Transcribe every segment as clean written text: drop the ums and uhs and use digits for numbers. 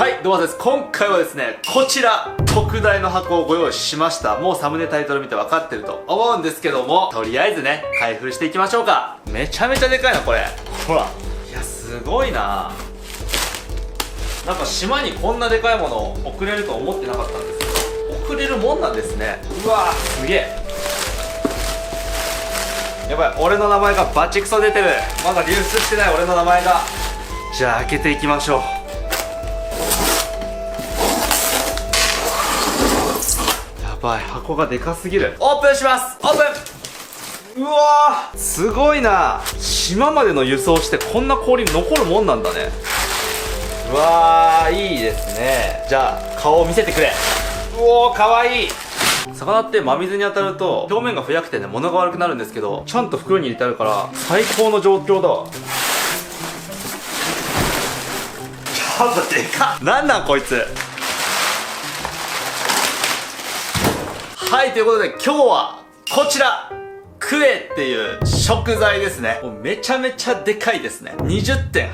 はい、どうもです。今回はですね、こちら、特大の箱をご用意しました。もうサムネタイトル見て分かってると思うんですけども、とりあえずね、開封していきましょうか。めちゃめちゃでかいな、これ。ほら。いや、すごいな。なんか島にこんなでかいものを送れると思ってなかったんですけど、送れるもんなんですね。うわー、すげえ。やばい、俺の名前がバチクソ出てる。まだ流出してない俺の名前が。じゃあ開けていきましょう。やばい、箱がでかすぎる。オープンします。オープン。うわー、すごいな。島までの輸送してこんな氷残るもんなんだね。うわー、いいですね。じゃあ顔を見せてくれ。うおー、かわいい。魚って真水に当たると表面がふやくてね、物が悪くなるんですけど、ちゃんと袋に入れてあるから最高の状況だわ。やっぱでかっ。なんなんこいつ。はい、ということで今日はこちら、クエっていう食材ですね。もうめちゃめちゃでかいですね。20.8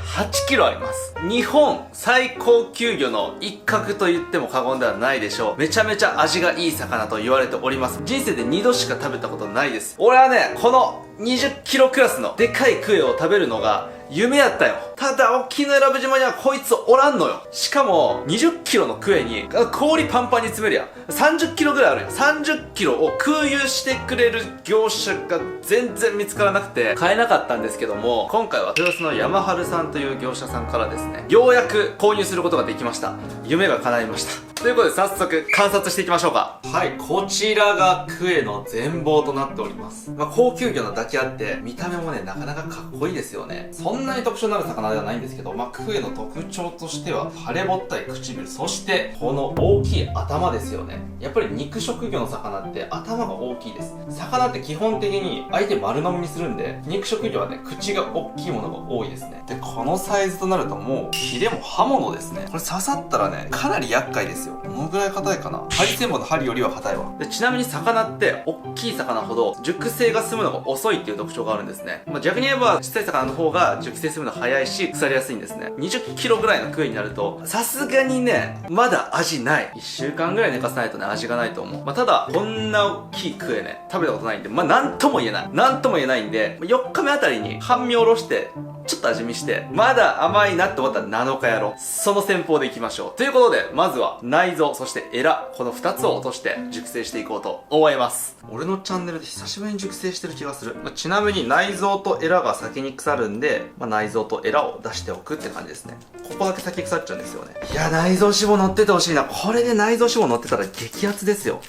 キロあります。日本最高級魚の一角と言っても過言ではないでしょう。めちゃめちゃ味がいい魚と言われております。人生で2度しか食べたことないです。俺はね、この20キロクラスのでかいクエを食べるのが夢やったよ。ただ沖永良部島にはこいつおらんのよ。しかも20キロのクエに氷パンパンに詰めるやん。30キロぐらいあるやん。30キロを空輸してくれる業者が全然見つからなくて買えなかったんですけども、今回は豊洲の山春さんという業者さんからですね、ようやく購入することができました。夢が叶いました。ということで早速観察していきましょうか。はい、こちらがクエの全貌となっております。高級魚のだけあって見た目もね、なかなかかっこいいですよね。そんなに特徴のある魚ではないんですけど、クエの特徴としては腫れぼったい唇、そしてこの大きい頭ですよね。やっぱり肉食魚の魚って頭が大きいです。魚って基本的に相手丸飲みにするんで、肉食魚はね、口が大きいものが多いですね。で、このサイズとなるともうヒレも刃物ですね。これ刺さったらね、かなり厄介ですよ。どのぐらい硬いかな。ハリセンボンの針よりは硬いわ。で、ちなみに魚って大きい魚ほど熟成が進むのが遅いっていう特徴があるんですね。逆に言えば小さい魚の方が熟成するの早いし腐りやすいんですね。20キロぐらいのクエになるとさすがにね、まだ味ない。1週間ぐらい寝かさないとね、味がないと思う。ただこんな大きいクエね、食べたことないんで、なんとも言えない。なんとも言えないんで、4日目あたりに半身おろしてちょっと味見して、まだ甘いなって思ったら7日やろう。その戦法でいきましょう。ということで、まずは内臓、そしてエラ、この2つを落として熟成していこうと思います。俺のチャンネルで久しぶりに熟成してる気がする。ちなみに内臓とエラが先に腐るんで、内臓とエラを出しておくって感じですね。ここだけ先腐っちゃうんですよね。いや、内臓脂肪乗っててほしいな。これで内臓脂肪乗ってたら激アツですよ。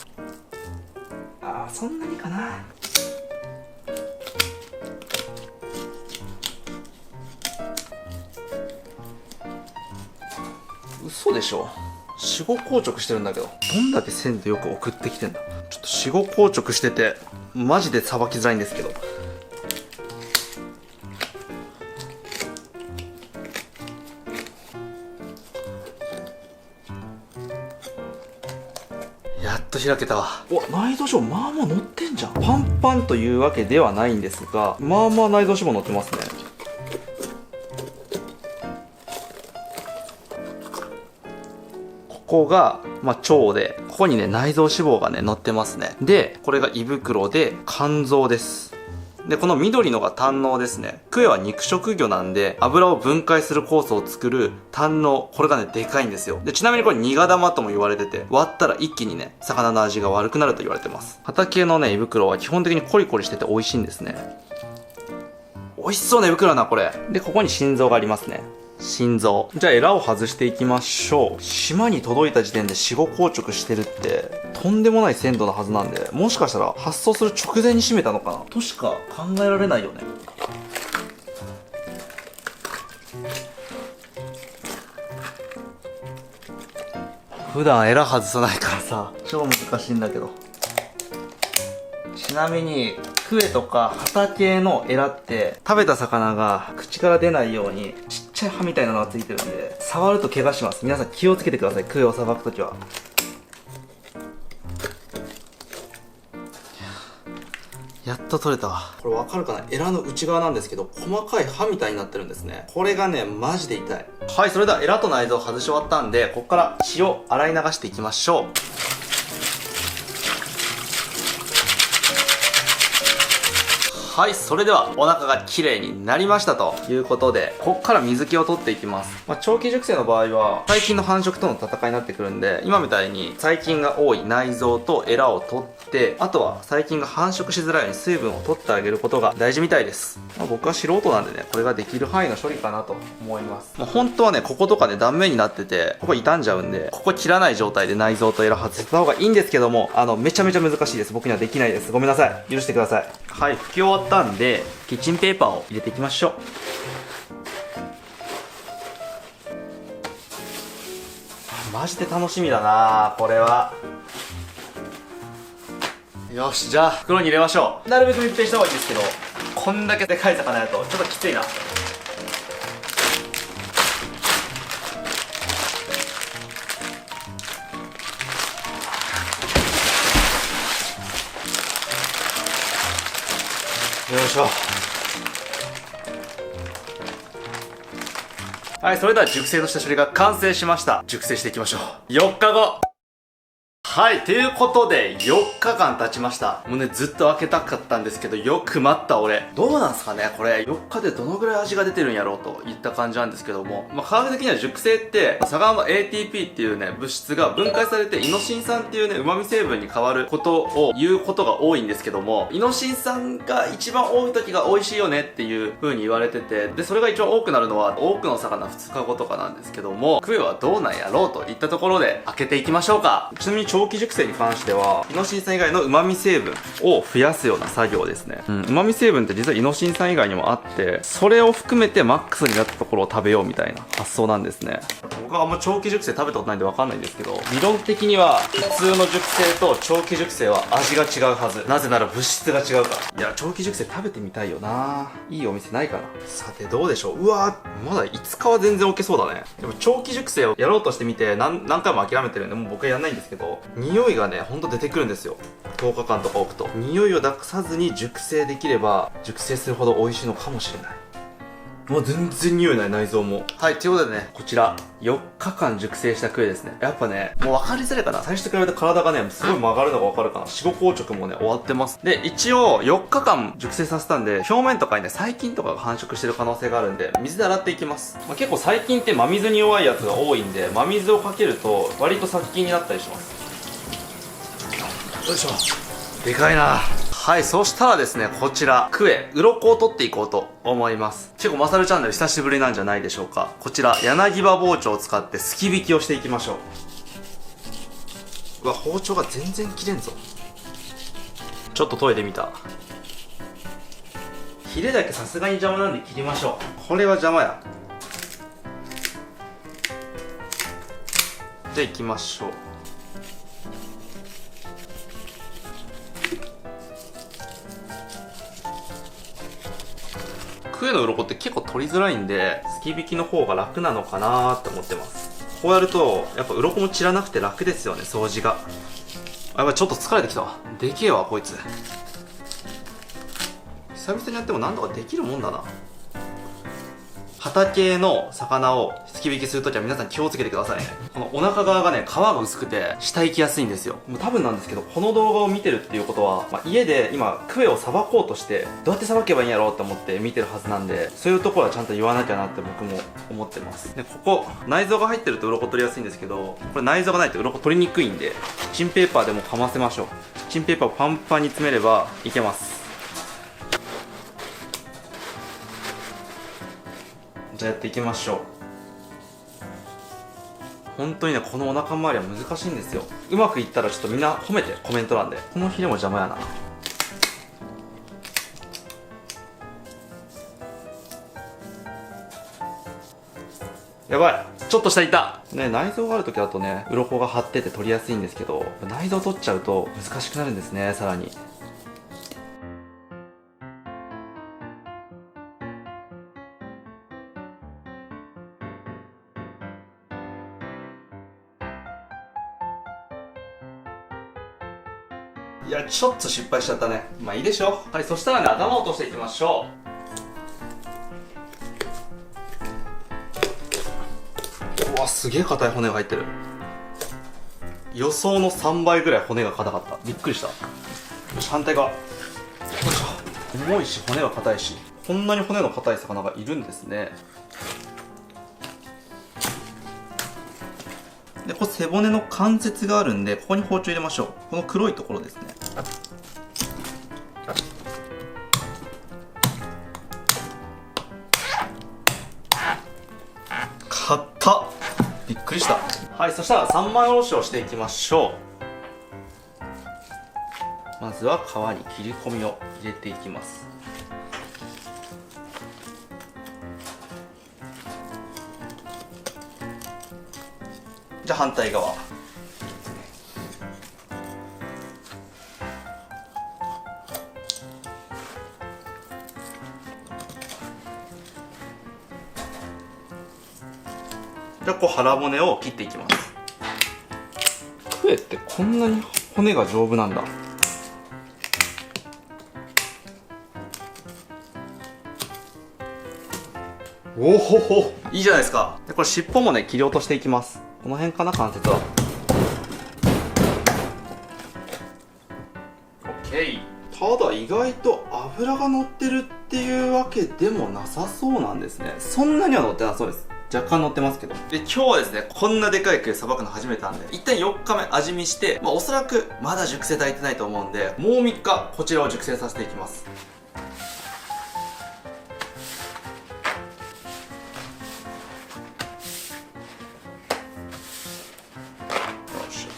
そんなにかな。嘘でしょ。死後硬直してるんだけど、どんだけ鮮度よく送ってきてんだ。ちょっと死後硬直しててマジでさばきづらいんですけど、やっと開けたわ。内臓脂肪まあまあ乗ってんじゃん。パンパンというわけではないんですが、まあまあ内臓脂肪乗ってますね。ここが、腸で、ここにね、内臓脂肪がね、乗ってますね。で、これが胃袋で、肝臓です。で、この緑のが胆のうですね。クエは肉食魚なんで、油を分解する酵素を作る胆のう。これがね、でかいんですよ。で、ちなみにこれ苦玉とも言われてて、割ったら一気にね、魚の味が悪くなると言われてます。畑のね、胃袋は基本的にコリコリしてて美味しいんですね。美味しそうな胃袋だな、これ。で、ここに心臓がありますね。心臓。じゃあエラを外していきましょう。島に届いた時点で死後硬直してるってとんでもない鮮度のはずなんで、もしかしたら発送する直前に締めたのかなとしか考えられないよね。普段エラ外さないからさ、超難しいんだけど。ちなみにクエとかハタ系のエラって食べた魚が口から出ないようにちっちゃい歯みたいなのがついてるんで、触ると怪我します。皆さん気をつけてください、クエをさばくときは。やっと取れたわ。これわかるかな、エラの内側なんですけど、細かい刃みたいになってるんですね。これがね、マジで痛い。はい、それではエラと内臓外し終わったんで、ここから血を洗い流していきましょう。はい、それではお腹が綺麗になりましたということで、ここから水気を取っていきます。長期熟成の場合は細菌の繁殖との戦いになってくるんで、今みたいに細菌が多い内臓とエラを取って、あとは細菌が繁殖しづらいように水分を取ってあげることが大事みたいです。僕は素人なんでね、これができる範囲の処理かなと思います。本当はね、こことかね、断面になってて、ここ傷んじゃうんで、ここ切らない状態で内臓とエラ外した方がいいんですけども、めちゃめちゃ難しいです。僕にはできないです。ごめんなさい。許してください。はい、拭き終わったんで、キッチンペーパーを入れていきましょう。マジで楽しみだなこれは。よし、じゃあ袋に入れましょう。なるべく密閉した方がいいんですけど、こんだけでかい魚やとちょっときついな。よいしょ。はい、それでは熟成とした処理が完成しました。熟成していきましょう。4日後。はい、ということで、4日間経ちました。もうね、ずっと開けたかったんですけど、よく待った俺。どうなんすかねこれ、4日でどのぐらい味が出てるんやろうといった感じなんですけども、科学的には熟成って、サガンの ATP っていうね、物質が分解されて、イノシン酸っていうね、旨味成分に変わることを言うことが多いんですけども、イノシン酸が一番多い時が美味しいよねっていう風に言われてて、で、それが一番多くなるのは、多くの魚2日後とかなんですけども、クエはどうなんやろうといったところで、開けていきましょうか。ちなみに長期熟成に関してはイノシン酸以外の旨味成分を増やすような作業ですね。旨味成分って実はイノシン酸以外にもあって、それを含めてマックスになったところを食べようみたいな発想なんですね。僕はあんま長期熟成食べたことないんで分かんないんですけど、理論的には普通の熟成と長期熟成は味が違うはず。なぜなら物質が違うから。いや、長期熟成食べてみたいよな。いいお店ないかな。さてどうでしょう。うわー、まだ5日は全然置けそうだね。でも長期熟成をやろうとしてみて何回も諦めてるんで、もう僕はやんないんですけど、匂いがねほんと出てくるんですよ。10日間とか置くと匂いを出さずに熟成できれば、熟成するほど美味しいのかもしれない。もう全然匂いない、内臓も。はい、ということでね、こちら4日間熟成したクエですね。やっぱね、もう分かりづらいかな。最初と比べて体がねすごい曲がるのが分かるかな。死後硬直もね終わってます。で、一応4日間熟成させたんで、表面とかにね細菌とかが繁殖してる可能性があるんで、水で洗っていきます。結構細菌って真水に弱いやつが多いんで、真水をかけると割と殺菌になったりします。よいしょ。でかいな。はい、そしたらですね、こちらクエ鱗を取っていこうと思います。結構マサルチャンネル久しぶりなんじゃないでしょうか。こちら柳刃包丁を使ってすき引きをしていきましょう。うわ、包丁が全然切れんぞ。ちょっと研いでみた。ヒレだけさすがに邪魔なんで切りましょう。これは邪魔や。じゃあ行きましょう。クエの鱗って結構取りづらいんで、すき引きの方が楽なのかなーって思ってます。こうやるとやっぱ鱗も散らなくて楽ですよね、掃除が。あ、やばい、ちょっと疲れてきたわ。でけえわこいつ。久々にやっても何とかできるもんだな。畑の魚をすき引きするときは皆さん気をつけてくださいね。このお腹側がね、皮が薄くて下行きやすいんですよ。もう多分なんですけど、この動画を見てるっていうことは、家で今クエをさばこうとしてどうやってさばけばいいんやろうって思って見てるはずなんで、そういうところはちゃんと言わなきゃなって僕も思ってます。で、ここ内臓が入ってると鱗取りやすいんですけど、これ内臓がないと鱗取りにくいんで、キッチンペーパーでもかませましょう。キッチンペーパーをパンパンに詰めればいけます。じゃあやっていきましょう。本当にね、このお腹周りは難しいんですよ。うまくいったらちょっとみんな褒めて、コメント欄で。このヒレも邪魔やな。やばい、ちょっと下いたね。内臓がある時だとね、鱗が張ってて取りやすいんですけど、内臓取っちゃうと難しくなるんですね、さらに。いや、ちょっと失敗しちゃったね。まあいいでしょう。はい、そしたらね、頭を落としていきましょう。うわ、すげえ硬い骨が入ってる。予想の3倍ぐらい骨が硬かった。びっくりした。よし、反対側。よいしょ。重いし骨が硬いし、こんなに骨の硬い魚がいるんですね。で、これ背骨の関節があるんで、ここに包丁入れましょう。この黒いところですね。硬っ。びっくりした。はい、そしたら三枚おろしをしていきましょう。まずは皮に切り込みを入れていきます。じゃあ反対側。じゃあこう腹骨を切っていきます。クエってこんなに骨が丈夫なんだ。おおほほ、いいじゃないですか。でこれ尻尾もね切り落としていきます。この辺かな、関節は。オッケー。ただ意外と脂が乗ってるっていうわけでもなさそうなんですね。そんなには乗ってなそうです。若干乗ってますけど。で、今日はですね、こんなでかいクエさばくの初めてなんで、一旦4日目味見して、おそらくまだ熟成足りてないと思うんで、もう3日こちらを熟成させていきます。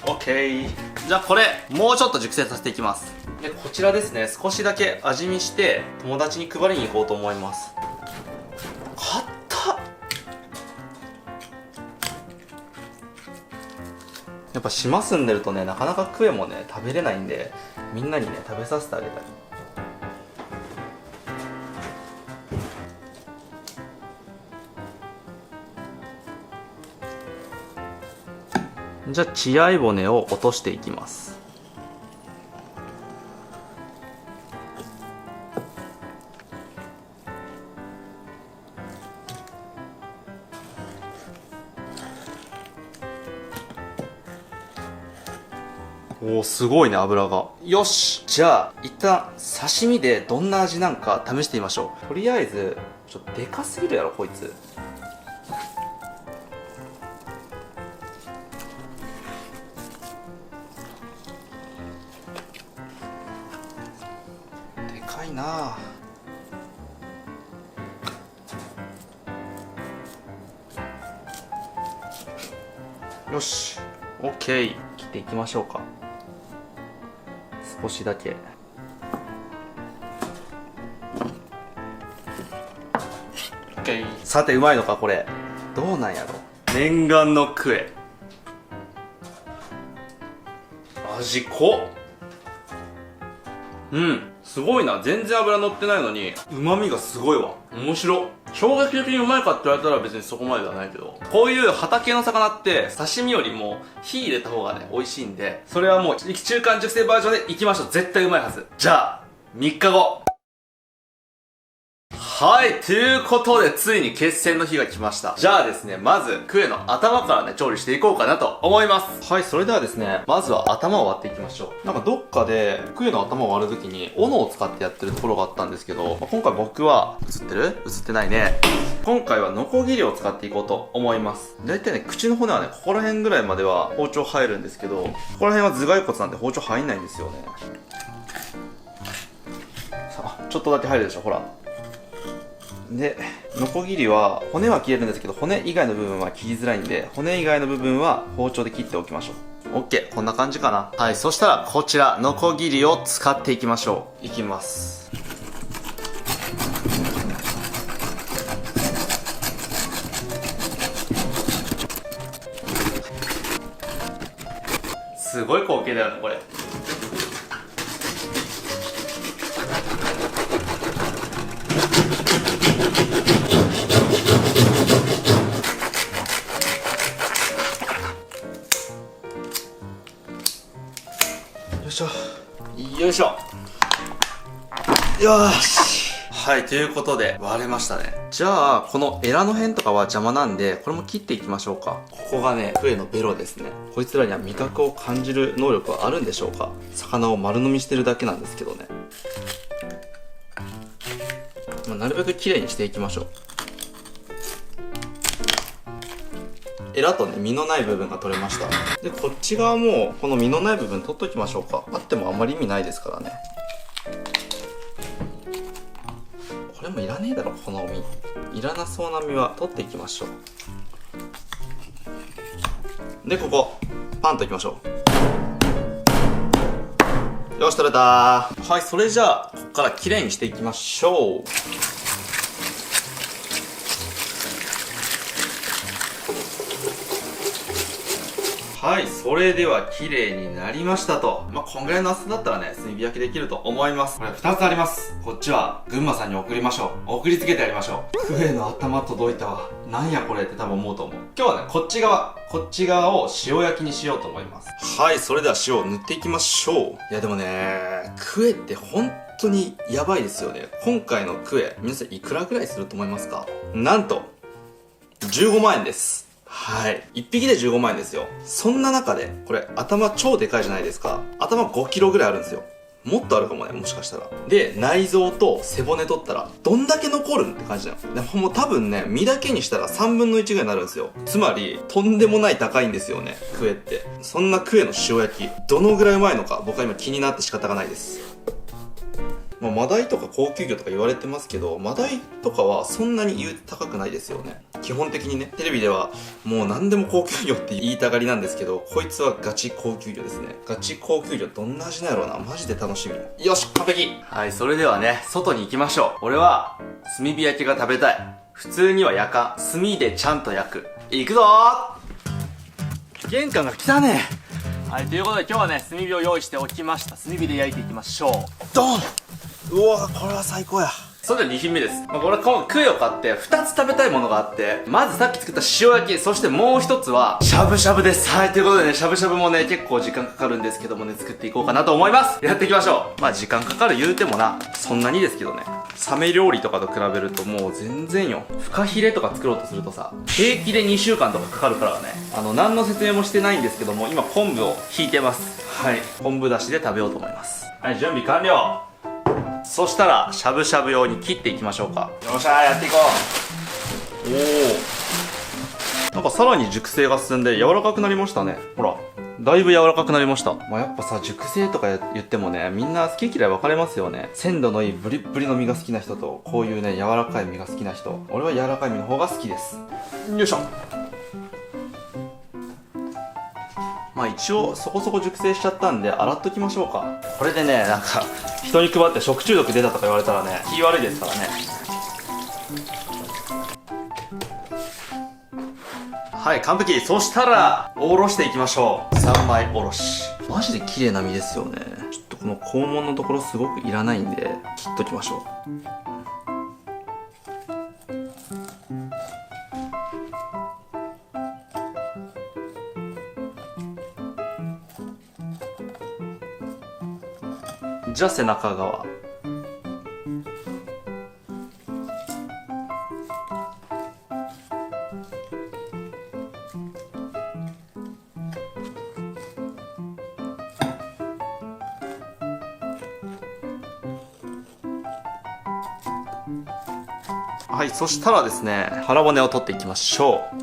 オッケー。じゃあこれもうちょっと熟成させていきます。でこちらですね、少しだけ味見して友達に配りに行こうと思います。硬っ。やっぱ島住んでるとね、なかなかクエもね食べれないんで、みんなにね食べさせてあげたい。じゃあ血合い骨を落としていきます。おー、すごいね、脂が。よし、じゃあ一旦刺身でどんな味なんか試してみましょう。とりあえずちょっとでかすぎるやろこいつ。でかいなあ。よし、オッケー。切っていきましょうか。少しだけ。オッケー。さてうまいのかこれ。どうなんやろ。念願のクエ。味濃っ。うん、すごいな。全然脂乗ってないのに旨味がすごいわ。面白っ。衝撃的にうまいかって言われたら別にそこまでではないけど、こういう畑の魚って刺身よりも火入れた方がね美味しいんで、それはもう中間熟成バージョンでいきましょう。絶対うまいはず。じゃあ3日後。はい、ということでついに決戦の日が来ました。じゃあですね、まずクエの頭からね調理していこうかなと思います。はい、それではですね、まずは頭を割っていきましょう。なんかどっかでクエの頭を割るときに斧を使ってやってるところがあったんですけど、今回僕は映ってる？映ってないね。今回はノコギリを使っていこうと思います。だいたいね、口の骨はねここら辺ぐらいまでは包丁入るんですけど、ここら辺は頭蓋骨なんで包丁入んないんですよね。さあ、ちょっとだけ入るでしょ、ほら。で、ノコギリは骨は切れるんですけど、骨以外の部分は切りづらいんで、骨以外の部分は包丁で切っておきましょう。OK、こんな感じかな。はい、そしたらこちらノコギリを使っていきましょう。いきます。すごい光景だよねこれ。よいしょ。よいしょ。よーし。はい、ということで割れましたね。じゃあこのエラの辺とかは邪魔なんで、これも切っていきましょうか。ここがね、クエのベロですね。こいつらには味覚を感じる能力はあるんでしょうか。魚を丸飲みしてるだけなんですけどね。なるべく綺麗にしていきましょう。エラとね、身のない部分が取れました。で、こっち側もこの身のない部分取っときましょうか。あってもあんまり意味ないですからね。これもいらねえだろ、この身。いらなそうな身は取っていきましょう。で、ここパンといきましょう。よし、取れた。はい、それじゃあここから綺麗にしていきましょう。はい、それでは綺麗になりましたと。こんぐらいの厚さだったらね、炭火焼きできると思います。これ2つあります。こっちは群馬さんに送りましょう。送りつけてやりましょう。クエの頭届いたわ。なんやこれって多分思うと思う。今日はね、こっち側を塩焼きにしようと思います。はい、それでは塩を塗っていきましょう。いやでもね、クエって本当にやばいですよね。今回のクエ、皆さんいくらぐらいすると思いますか？なんと、15万円です。はい。1匹で15万円ですよ。そんな中で、これ頭超でかいじゃないですか。頭5キロぐらいあるんですよ。もっとあるかもね、もしかしたら。で、内臓と背骨取ったら、どんだけ残るんって感じだよ。でもう多分ね、身だけにしたら3分の1ぐらいになるんですよ。つまり、とんでもない高いんですよね、クエって。そんなクエの塩焼き、どのぐらいうまいのか、僕は今気になって仕方がないです。マダイとか高級魚とか言われてますけど、マダイとかはそんなに高くないですよね。基本的にね、テレビではもう何でも高級魚って言いたがりなんですけど、こいつはガチ高級魚ですね。ガチ高級魚どんな味なんやろうな。マジで楽しみ。よし、完璧。はい、それではね、外に行きましょう。俺は炭火焼きが食べたい。普通には焼かん。炭でちゃんと焼く。行くぞー。玄関が汚ねえ。はい、ということで今日はね、炭火を用意しておきました。炭火で焼いていきましょう。ドン。うわ、これは最高や。それでは2品目です。これクエを買って2つ食べたいものがあって、まずさっき作った塩焼き、そしてもう一つはしゃぶしゃぶです。はい、ということでね、しゃぶしゃぶもね、結構時間かかるんですけどもね、作っていこうかなと思います。やっていきましょう。時間かかる言うてもな、そんなにですけどね。サメ料理とかと比べるともう全然よ。フカヒレとか作ろうとするとさ、平気で2週間とかかかるからね。何の説明もしてないんですけども、今昆布をひいてます。はい、昆布だしで食べようと思います。はい、準備完了。そしたらしゃぶしゃぶ用に切っていきましょうか。よっしゃー、やっていこう。おお、なんかさらに熟成が進んで柔らかくなりましたね。ほら、だいぶ柔らかくなりました。やっぱさ、熟成とか言ってもね、みんな好き嫌い分かれますよね。鮮度のいいブリッブリの身が好きな人と、こういうね、柔らかい身が好きな人。俺は柔らかい身の方が好きです。よいしょ。一応そこそこ熟成しちゃったんで洗っときましょうか。これでね、なんか人に配って食中毒出たとか言われたらね、気悪いですからね。はい、完璧。そしたらおろしていきましょう。3枚おろし。マジで綺麗な身ですよね。ちょっとこの肛門のところすごくいらないんで切っときましょう。じゃあ背中側。はい、そしたらですね、腹骨を取っていきましょう。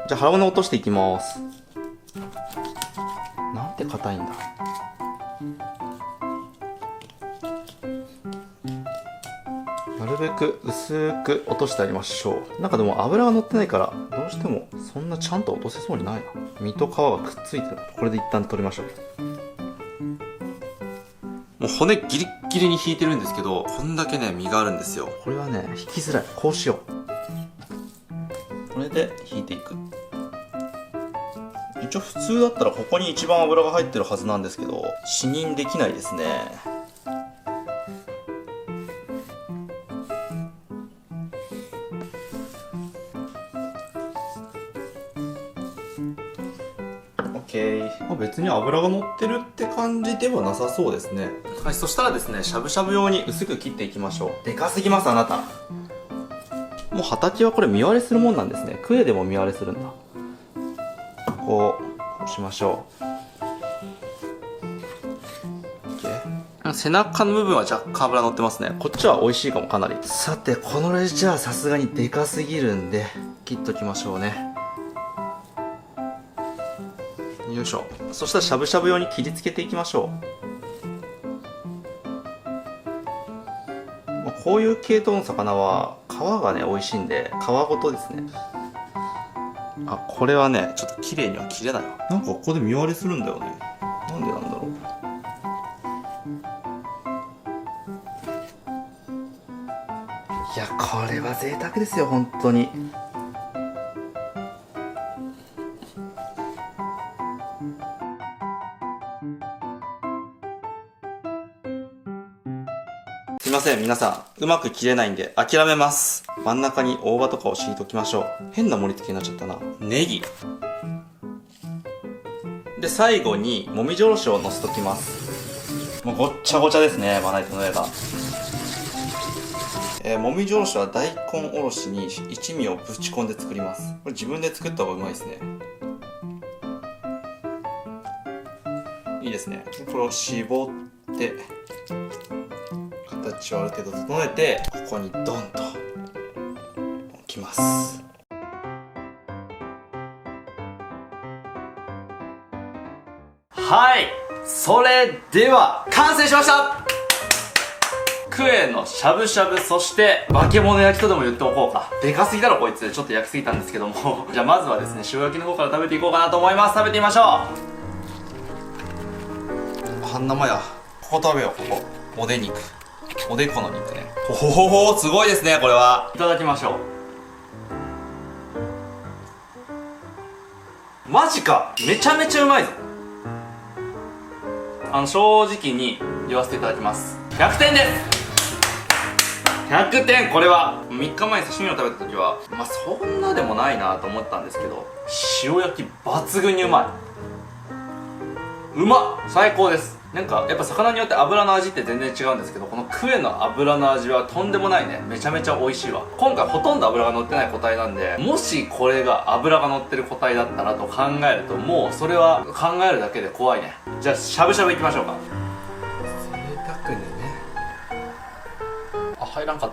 じゃあ腹骨を落としていきます。なんて硬いんだ。なるべく薄く落としてあげましょう。なんかでも油が乗ってないからどうしてもそんなちゃんと落とせそうにないな。身と皮がくっついてる。これで一旦取りましょう。もう骨ギリッギリに引いてるんですけど、こんだけね身があるんですよ。これはね引きづらい。こうしよう。これで引いていく。一応普通だったらここに一番油が入ってるはずなんですけど、視認できないですね。別に油が乗ってるって感じではなさそうですね。はい、そしたらですね、しゃぶしゃぶ用に薄く切っていきましょう。でかすぎます、あなた。もう畑はこれ見割れするもんなんですね。クエでも見割れするんだ。こうしましょう。背中の部分は若干油乗ってますね。こっちは美味しいかも、かなり。さて、このレジじゃあさすがにでかすぎるんで切っときましょうね。よいしょ。そしたらしゃぶしゃぶ用に切りつけていきましょう。こういう系統の魚は皮がね美味しいんで皮ごとですね。あ、これはねちょっと綺麗には切れないわ。なんかここで見割れするんだよね。なんでなんだろう。いや、これは贅沢ですよ、本当に。すいません、皆さん。うまく切れないんで諦めます。真ん中に大葉とかを敷いときましょう。変な盛り付けになっちゃったな。ネギ。で、最後に、もみじおろしをのせときます。もうごっちゃごちゃですね、まな板の上が。もみじおろしは大根おろしに一味をぶち込んで作ります。これ自分で作った方がうまいですね。いいですね。これを絞って、形をある程度整えて、ここにドンと置きます。はい、それでは完成しました。クエのしゃぶしゃぶ、そして化け物焼きとでも言っておこうか。でかすぎだろこいつ。ちょっと焼きすぎたんですけどもじゃあまずはですね、塩焼きの方から食べていこうかなと思います。食べてみましょう。半生や。ここ食べよう。ここおで肉、おでこの肉ね。ほほほほ、すごいですねこれは。いただきましょう。マジか、めちゃめちゃうまいぞ。正直に言わせていただきます。100点です。100点。これは3日前に刺身を食べた時はまあそんなでもないなと思ったんですけど、塩焼き抜群にうまい。うまっ、最高です。なんかやっぱ魚によって油の味って全然違うんですけど、このクエの油の味はとんでもないね。めちゃめちゃ美味しいわ。今回ほとんど油が乗ってない個体なんで、もしこれが油が乗ってる個体だったらと考えると、もうそれは考えるだけで怖いね。じゃあしゃぶしゃぶいきましょうか。贅沢にね。あ、入らんかっ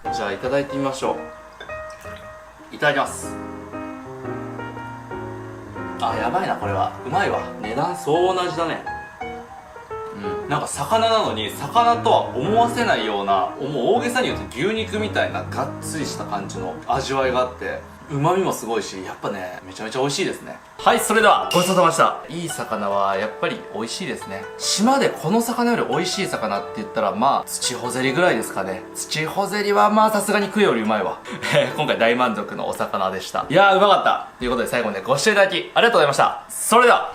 た。じゃあいただいてみましょう。いただきます。あ、やばいな、これはうまいわ。値段相応な味だね。なんか魚なのに魚とは思わせないような、もう大げさに言うと牛肉みたいながっつりした感じの味わいがあって、旨味もすごいし、やっぱねめちゃめちゃ美味しいですね。はい、それではごちそうさまでした。いい魚はやっぱり美味しいですね。島でこの魚より美味しい魚って言ったら、まあ土ホゼリぐらいですかね。土ホゼリはまあさすがにクエよりうまいわ今回大満足のお魚でした。いやーうまかったということで、最後までご視聴いただきありがとうございました。それでは。